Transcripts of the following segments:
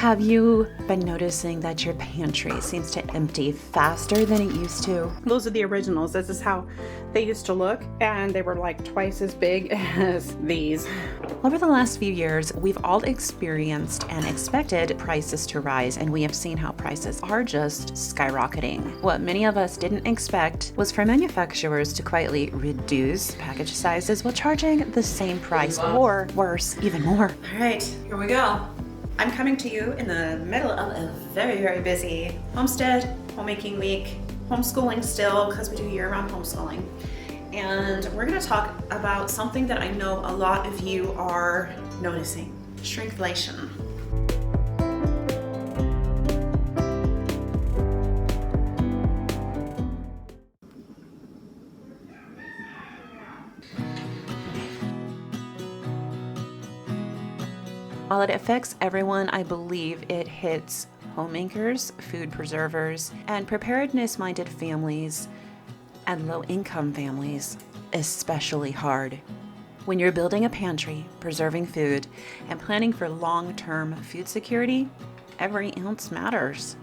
Have you been noticing that your pantry seems to empty faster than it used to? Those are the originals. This is how they used to look, and they were like twice as big as these. Over the last few years, we've all experienced and expected prices to rise, and we have seen how prices are just skyrocketing. What many of us didn't expect was for manufacturers to quietly reduce package sizes while charging the same price, or worse, even more. All right, here we go. I'm coming to you in the middle of a very, very busy homestead, homemaking week, homeschooling still, because we do year-round homeschooling. And we're gonna talk about something that I know a lot of you are noticing, shrinkflation. While it affects everyone, I believe it hits homemakers, food preservers, and preparedness-minded families and low-income families especially hard. When you're building a pantry, preserving food, and planning for long-term food security, every ounce matters.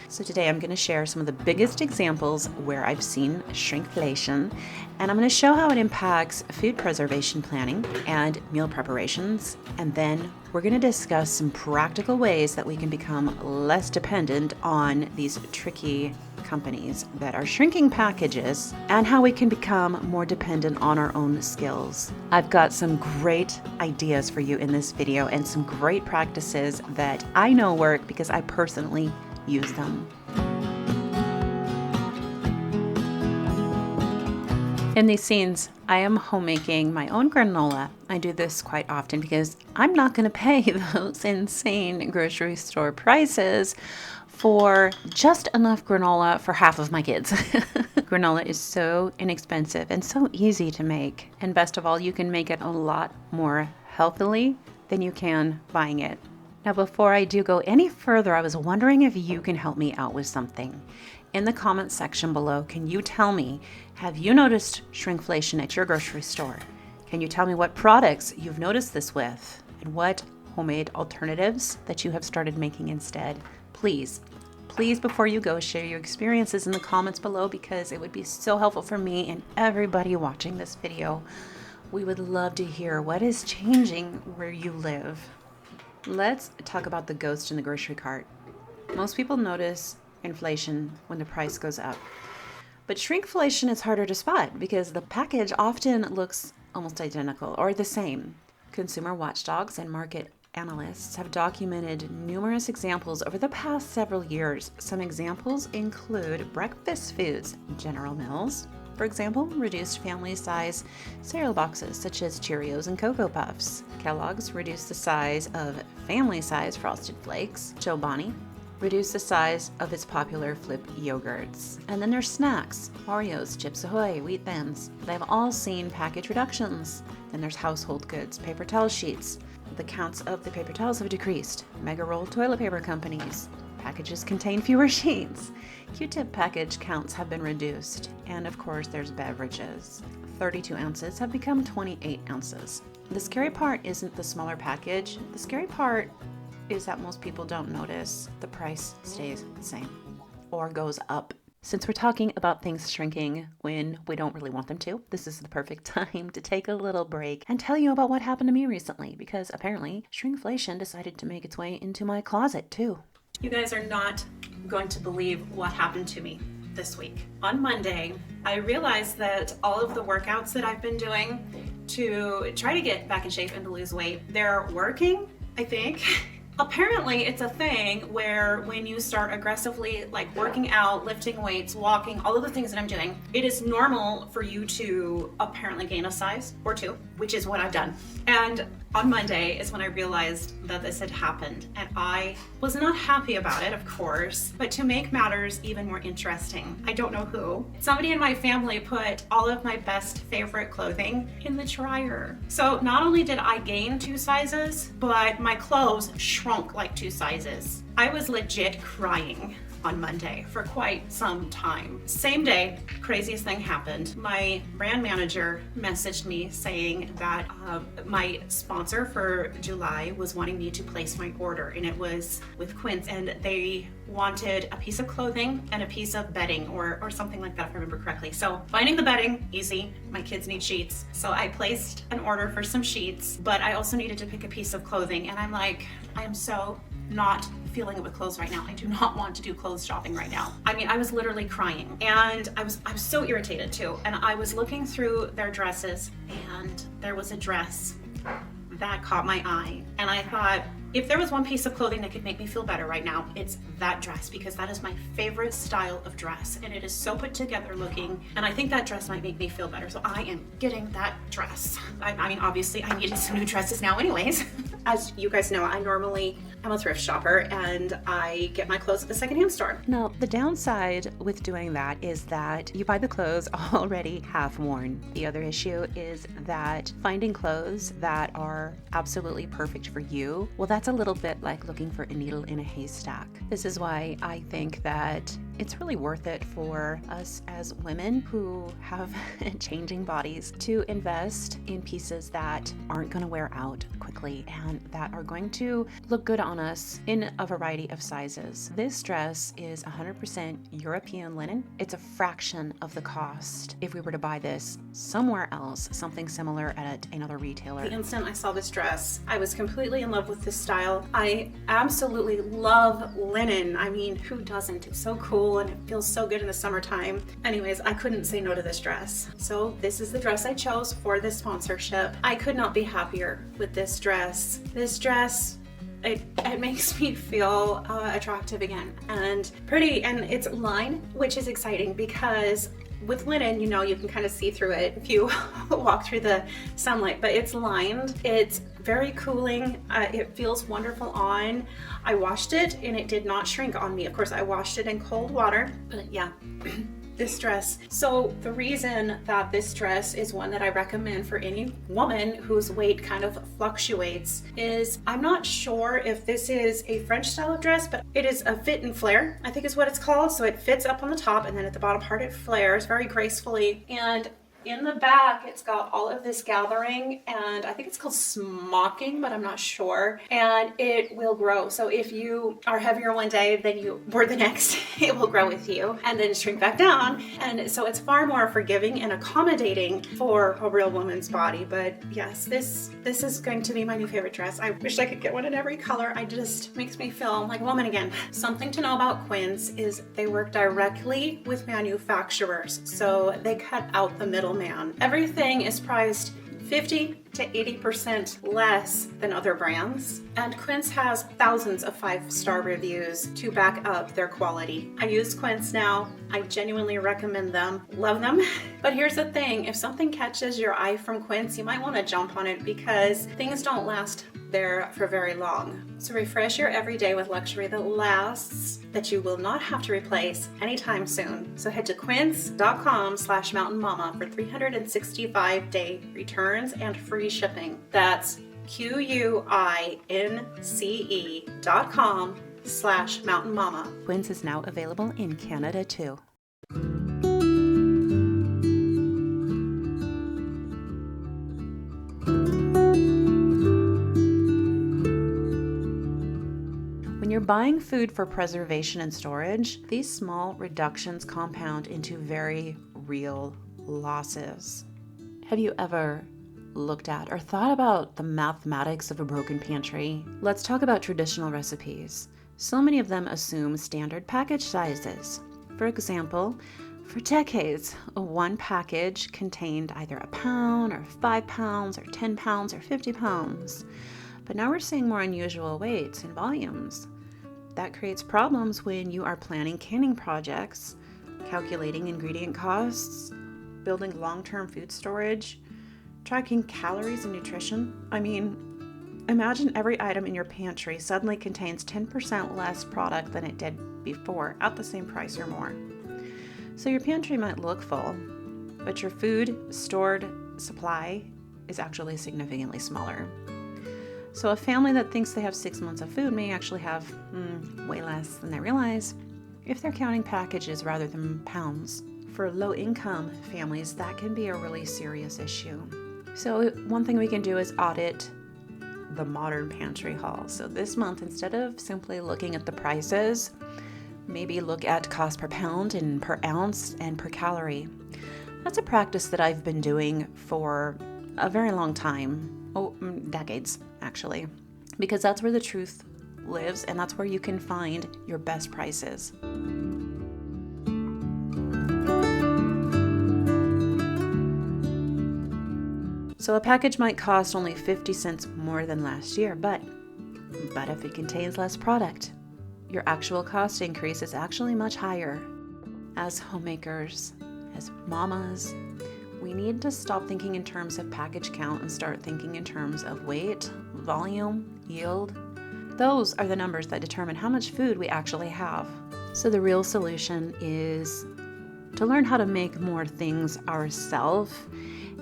So today I'm going to share some of the biggest examples where I've seen shrinkflation, and I'm going to show how it impacts food preservation planning and meal preparations, and then we're going to discuss some practical ways that we can become less dependent on these tricky companies that are shrinking packages and how we can become more dependent on our own skills. I've got some great ideas for you in this video and some great practices that I know work because I personally use them. In these scenes, I am homemaking my own granola. I do this quite often because I'm not going to pay those insane grocery store prices for just enough granola for half of my kids. Granola is so inexpensive and so easy to make. And best of all, you can make it a lot more healthily than you can buying it. Now, before I do go any further, I was wondering if you can help me out with something. In the comments section below, can you tell me, have you noticed shrinkflation at your grocery store? Can you tell me what products you've noticed this with and what homemade alternatives that you have started making instead? Please, before you go, share your experiences in the comments below because it would be so helpful for me and everybody watching this video. We would love to hear what is changing where you live. Let's talk about the ghost in the grocery cart. Most people notice inflation when the price goes up. But shrinkflation is harder to spot because the package often looks almost identical or the same. Consumer watchdogs and market analysts have documented numerous examples over the past several years. Some examples include breakfast foods. General Mills, for example, reduced family size cereal boxes such as Cheerios and Cocoa Puffs. Kellogg's reduced the size of family size Frosted Flakes. Chobani reduced the size of its popular flip yogurts. And then there's snacks, Oreos, Chips Ahoy, Wheat Thins. They've all seen package reductions. Then there's household goods, paper towel sheets. The counts of the paper towels have decreased. Mega roll toilet paper companies. Packages contain fewer sheets. Q-tip package counts have been reduced. And of course, there's beverages. 32 ounces have become 28 ounces. The scary part isn't the smaller package. The scary part is that most people don't notice the price stays the same or goes up. Since we're talking about things shrinking when we don't really want them to, this is the perfect time to take a little break and tell you about what happened to me recently because apparently shrinkflation decided to make its way into my closet too. You guys are not going to believe what happened to me this week. On Monday, I realized that all of the workouts that I've been doing to try to get back in shape and to lose weight, they're working, I think. Apparently, it's a thing where when you start aggressively working out, lifting weights, walking, all of the things that I'm doing, it is normal for you to apparently gain a size or two, which is what I've done. And on Monday is when I realized that this had happened, and I was not happy about it, of course, but to make matters even more interesting, I don't know who, somebody in my family put all of my best favorite clothing in the dryer. So not only did I gain 2 sizes, but my clothes shrunk like 2 sizes. I was legit crying on Monday for quite some time. Same day, craziest thing happened. My brand manager messaged me saying that my sponsor for July was wanting me to place my order, and it was with Quince, and they wanted a piece of clothing and a piece of bedding or something like that, if I remember correctly. So finding the bedding, easy. My kids need sheets. So I placed an order for some sheets, but I also needed to pick a piece of clothing, and I'm like, I am so not feeling it with clothes right now. I do not want to do clothes shopping right now. I mean, I was literally crying, and I was so irritated too. And I was looking through their dresses, and there was a dress that caught my eye. And I thought, if there was one piece of clothing that could make me feel better right now, it's that dress, because that is my favorite style of dress, and it is so put together looking, and I think that dress might make me feel better. So I am getting that dress. I mean, obviously I needed some new dresses now anyways. As you guys know, I'm a thrift shopper, and I get my clothes at the secondhand store. Now, the downside with doing that is that you buy the clothes already half worn. The other issue is that finding clothes that are absolutely perfect for you, well, that's a little bit like looking for a needle in a haystack. This is why I think that it's really worth it for us as women who have changing bodies to invest in pieces that aren't going to wear out quickly and that are going to look good on us in a variety of sizes. This dress is 100% European linen. It's a fraction of the cost if we were to buy this somewhere else, something similar at another retailer. The instant I saw this dress, I was completely in love with this style. I absolutely love linen. I mean, who doesn't? It's so cool and it feels so good in the summertime. Anyways, I couldn't say no to this dress. So this is the dress I chose for this sponsorship. I could not be happier with this dress. This dress, it makes me feel attractive again and pretty, and it's lined, which is exciting because with linen, you know, you can kind of see through it if you walk through the sunlight, but it's lined. It's very cooling. It feels wonderful on. I washed it and it did not shrink on me. Of course, I washed it in cold water, but yeah. This dress. So the reason that this dress is one that I recommend for any woman whose weight kind of fluctuates is, I'm not sure if this is a French style of dress, but it is a fit and flare, I think is what it's called. So it fits up on the top, and then at the bottom part it flares very gracefully. And in the back, it's got all of this gathering, and I think it's called smocking, but I'm not sure. And it will grow. So if you are heavier one day than you were the next, it will grow with you and then shrink back down. And so it's far more forgiving and accommodating for a real woman's body. But yes, this is going to be my new favorite dress. I wish I could get one in every color. I just makes me feel like a woman again. Something to know about Quince is they work directly with manufacturers. So they cut out the middleman. Everything is priced 50 to 80% less than other brands. And Quince has thousands of 5-star reviews to back up their quality. I use Quince now. I genuinely recommend them. Love them. But here's the thing, if something catches your eye from Quince, you might want to jump on it because things don't last there for very long. So refresh your everyday with luxury that lasts, that you will not have to replace anytime soon. So head to quince.com/mountainmama for 365-day returns and free shipping. That's QUINCE.com/mountainmama. Quince is now available in Canada too. When you're buying food for preservation and storage, these small reductions compound into very real losses. Have you ever looked at or thought about the mathematics of a broken pantry? Let's talk about traditional recipes. So many of them assume standard package sizes. For example, for decades, one package contained either a pound or 5 pounds or 10 pounds or 50 pounds. But now we're seeing more unusual weights and volumes. That creates problems when you are planning canning projects, calculating ingredient costs, building long-term food storage, tracking calories and nutrition. I mean, imagine every item in your pantry suddenly contains 10% less product than it did before at the same price or more. So your pantry might look full, but your food stored supply is actually significantly smaller. So a family that thinks they have 6 months of food may actually have way less than they realize if they're counting packages rather than pounds. For low-income families, that can be a really serious issue. So one thing we can do is audit the modern pantry haul. So this month, instead of simply looking at the prices, maybe look at cost per pound and per ounce and per calorie. That's a practice that I've been doing for a very long time. Decades, actually. Because that's where the truth lives and that's where you can find your best prices. So a package might cost only 50 cents more than last year, but if it contains less product, your actual cost increase is actually much higher. As homemakers, as mamas, we need to stop thinking in terms of package count and start thinking in terms of weight, volume, yield. Those are the numbers that determine how much food we actually have. So the real solution is to learn how to make more things ourselves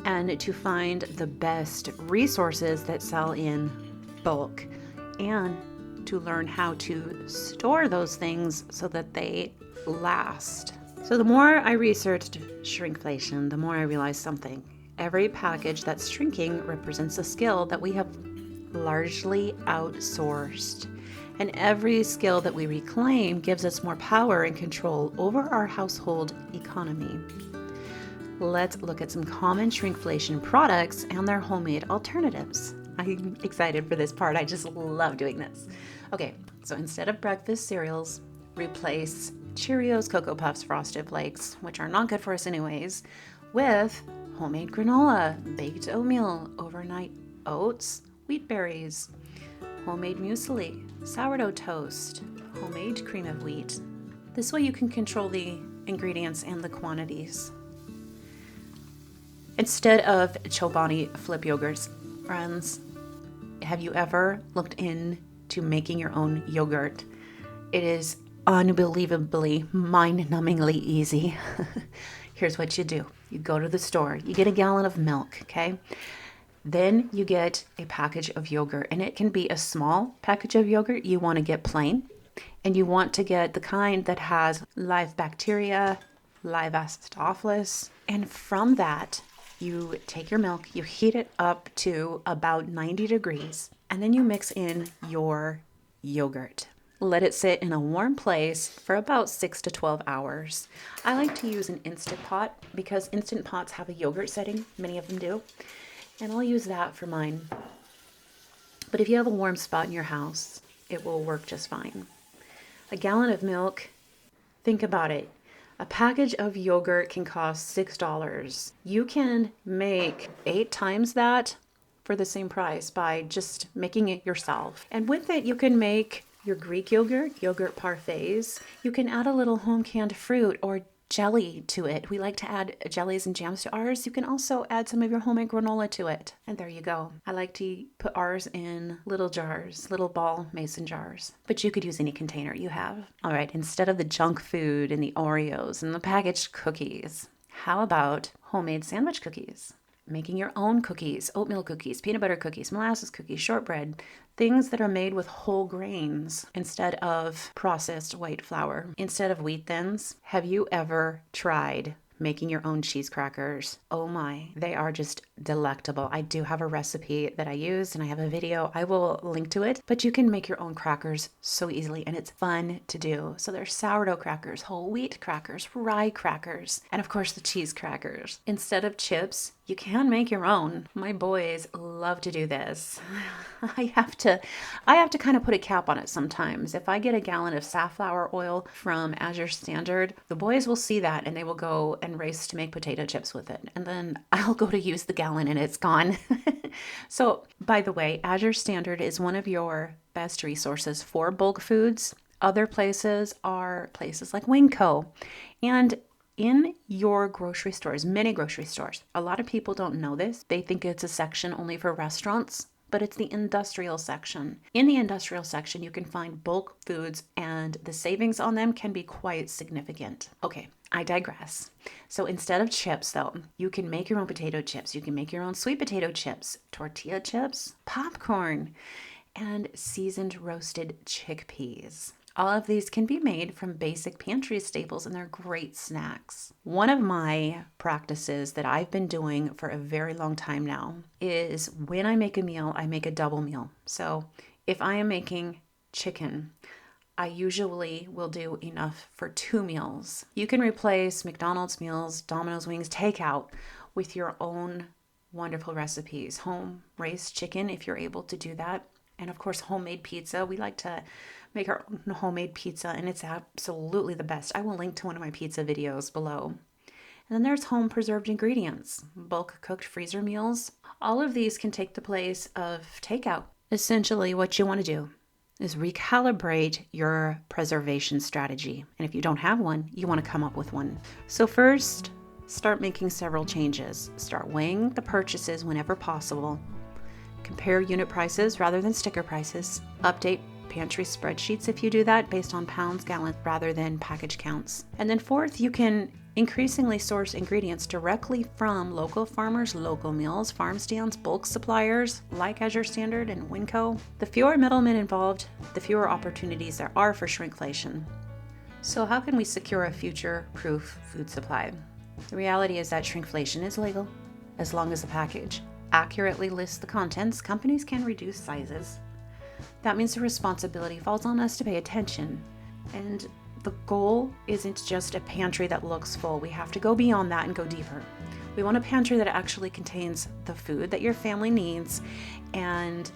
and to find the best resources that sell in bulk and to learn how to store those things so that they last. So the more I researched shrinkflation, the more I realized something. Every package that's shrinking represents a skill that we have largely outsourced. And every skill that we reclaim gives us more power and control over our household economy. Let's look at some common shrinkflation products and their homemade alternatives. I'm excited for this part. I just love doing this. Okay, so instead of breakfast cereals, replace Cheerios, Cocoa Puffs, Frosted Flakes, which are not good for us anyways, with homemade granola, baked oatmeal, overnight oats, wheat berries, homemade muesli, sourdough toast, homemade cream of wheat. This way you can control the ingredients and the quantities. Instead of Chobani flip yogurts, friends, have you ever looked into making your own yogurt? It is unbelievably, mind-numbingly easy. Here's what you do. You go to the store, you get a gallon of milk, okay? Then you get a package of yogurt, and it can be a small package of yogurt. You want to get plain, and you want to get the kind that has live bacteria, live acidophilus, and from that, you take your milk, you heat it up to about 90 degrees, and then you mix in your yogurt. Let it sit in a warm place for about 6 to 12 hours. I like to use an Instant Pot because Instant Pots have a yogurt setting. Many of them do. And I'll use that for mine. But if you have a warm spot in your house, it will work just fine. A gallon of milk, think about it. A package of yogurt can cost $6. You can make 8 times that for the same price by just making it yourself. And with it, you can make your Greek yogurt parfaits. You can add a little home canned fruit or jelly to it. We like to add jellies and jams to ours. You can also add some of your homemade granola to it. And there you go. I like to put ours in little jars, little ball mason jars. But you could use any container you have. All right, instead of the junk food and the Oreos and the packaged cookies, how about homemade sandwich cookies? Making your own cookies, oatmeal cookies, peanut butter cookies, molasses cookies, shortbread, things that are made with whole grains instead of processed white flour, instead of wheat thins. Have you ever tried making your own cheese crackers? Oh my, they are just delectable. I do have a recipe that I use and I have a video. I will link to it, but you can make your own crackers so easily and it's fun to do. So there's sourdough crackers, whole wheat crackers, rye crackers, and of course the cheese crackers. Instead of chips, you can make your own. My boys love to do this. I have to kind of put a cap on it sometimes. If I get a gallon of safflower oil from Azure Standard, the boys will see that and they will go and race to make potato chips with it. And then I'll go to use the gallon and it's gone. So, by the way, Azure Standard is one of your best resources for bulk foods. Other places are places like Winco. And in your grocery stores, many grocery stores, a lot of people don't know this. They think it's a section only for restaurants, but it's the industrial section. In the industrial section, you can find bulk foods, and the savings on them can be quite significant. Okay, I digress. So instead of chips, though, you can make your own potato chips. You can make your own sweet potato chips, tortilla chips, popcorn, and seasoned roasted chickpeas. All of these can be made from basic pantry staples, and they're great snacks. One of my practices that I've been doing for a very long time now is when I make a meal, I make a double meal. So if I am making chicken, I usually will do enough for 2 meals. You can replace McDonald's meals, Domino's wings, takeout with your own wonderful recipes. Home raised chicken, if you're able to do that. And of course, homemade pizza. We like to make our own homemade pizza, and it's absolutely the best. I will link to one of my pizza videos below. And then there's home preserved ingredients, bulk cooked freezer meals. All of these can take the place of takeout. Essentially, what you want to do is recalibrate your preservation strategy. And if you don't have one, you want to come up with one. So first, start making several changes. Start weighing the purchases whenever possible. Compare unit prices rather than sticker prices. Update pantry spreadsheets if you do that based on pounds, gallons rather than package counts. And then fourth, you can increasingly source ingredients directly from local farmers, local mills, farm stands, bulk suppliers like As Your Standard and Winco. The fewer middlemen involved, the fewer opportunities there are for shrinkflation. So how can we secure a future-proof food supply? The reality is that shrinkflation is legal as long as the package accurately lists the contents. Companies can reduce sizes. That means the responsibility falls on us to pay attention. And the goal isn't just a pantry that looks full. We have to go beyond that and go deeper. We want a pantry that actually contains the food that your family needs, and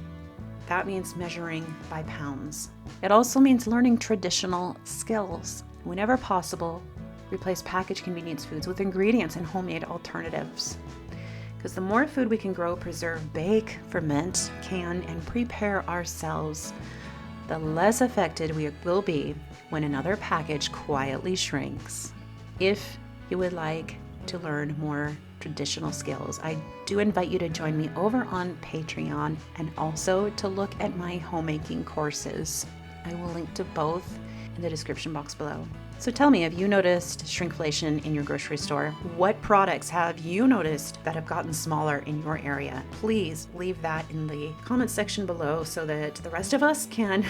that means measuring by pounds. It also means learning traditional skills. Whenever possible, replace packaged convenience foods with ingredients and homemade alternatives. Because the more food we can grow, preserve, bake, ferment, can, and prepare ourselves, the less affected we will be when another package quietly shrinks. If you would like to learn more traditional skills, I do invite you to join me over on Patreon and also to look at my homemaking courses. I will link to both in the description box below. So tell me, have you noticed shrinkflation in your grocery store? What products have you noticed that have gotten smaller in your area? Please leave that in the comment section below so that the rest of us can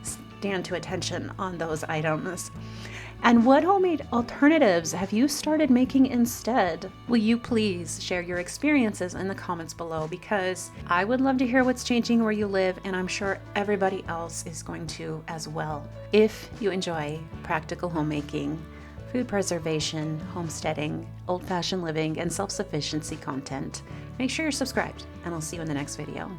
stand to attention on those items. And what homemade alternatives have you started making instead? Will you please share your experiences in the comments below, because I would love to hear what's changing where you live, and I'm sure everybody else is going to as well. If you enjoy practical homemaking, food preservation, homesteading, old-fashioned living, and self-sufficiency content, make sure you're subscribed, and I'll see you in the next video.